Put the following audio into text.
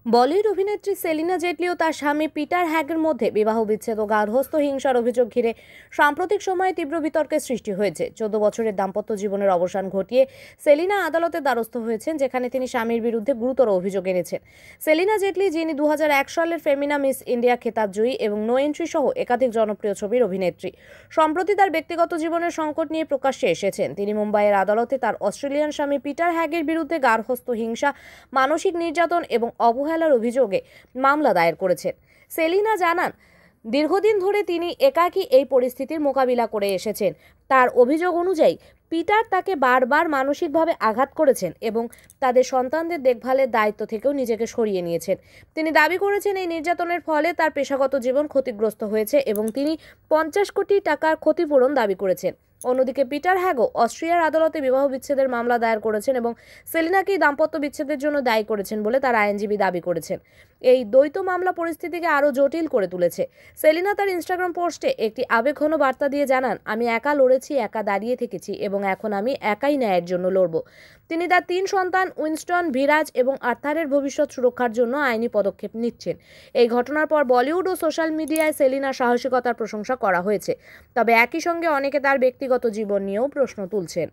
বলিউড অভিনেত্রী সেলিনা জেটলি ও তার স্বামী পিটার হ্যাগের মধ্যে বিবাহ বিচ্ছেদ ও গার্হস্থ্য হিংসার অভিযোগ ঘিরে সাম্প্রতিক সময়ে তীব্র বিতর্কের সৃষ্টি হয়েছে। 14 বছরের দাম্পত্য জীবনের অবসান ঘটিয়ে সেলিনা আদালতের দ্বারস্থ হয়েছেন, যেখানে তিনি স্বামীর বিরুদ্ধে গুরুতর অভিযোগ এনেছেন। সেলিনা জেটলি, যিনি 2001 সালের ফেমিনা মিস ইন্ডিয়া খেতাব জয়ী এবং নো এন্ট্রি সহ একাধিক জনপ্রিয় ছবির অভিনেত্রী, সম্প্রতি তার ব্যক্তিগত জীবনের সংকট নিয়ে প্রকাশ্যে এসেছেন। তিনি মুম্বাইয়ের আদালতে তার অস্ট্রেলিয়ান স্বামী পিটার হ্যাগের বিরুদ্ধে গার্হস্থ্য হিংসা, মানসিক নির্যাতন এবং অবহেলার অভিযোগে মামলা দায়ের করেছেন। সেলিনা জানান, দীর্ঘদিন ধরে তিনি একাকী এই পরিস্থিতির মোকাবিলা করে এসেছেন। তার অভিযোগ অনুযায়ী পিটার তাকে বারবার মানসিকভাবে আঘাত করেছেন এবং তাদের সন্তানদের দেখভালের দায়িত্ব থেকেও নিজেকে সরিয়ে নিয়েছেন। তিনি দাবি করেছেন, এই নির্যাতনের ফলে তার পেশাগত জীবন ক্ষতিগ্রস্ত হয়েছে এবং তিনি 50 কোটি টাকার ক্ষতিপূরণ দাবি করেছেন। অন্যদিকে পিটার হ্যাগো অস্ট্রিয়ার আদালতে বিবাহ বিচ্ছেদের মামলা দায়ের করেছেন এবং সেলিনাকেই দাম্পত্য বিচ্ছেদের জন্য দায়ী করেছেন বলে তার আইনজীবী দাবি করেছেন। এই দ্বৈত মামলা পরিস্থিতিকে আরও জটিল করে তুলেছে। সেলিনা তার ইনস্টাগ্রাম পোস্টে একটি আবেগঘন বার্তা দিয়ে জানান, আমি একা লড়েছি, একা দাঁড়িয়ে থেকেছি এবং এখন আমি একাই ন্যায়ের জন্য লড়ব। তিনি তার 3 সন্তান উইনস্টন, ভিরাজ এবং আর্থারের ভবিষ্যৎ সুরক্ষার জন্য আইনি পদক্ষেপ নিচ্ছেন। এই ঘটনার পর বলিউড ও সোশ্যাল মিডিয়ায় সেলিনার সাহসিকতার প্রশংসা করা হয়েছে, তবে একই সঙ্গে অনেকে তার ব্যক্তিগত জীবন নিয়েও প্রশ্ন তুলছেন।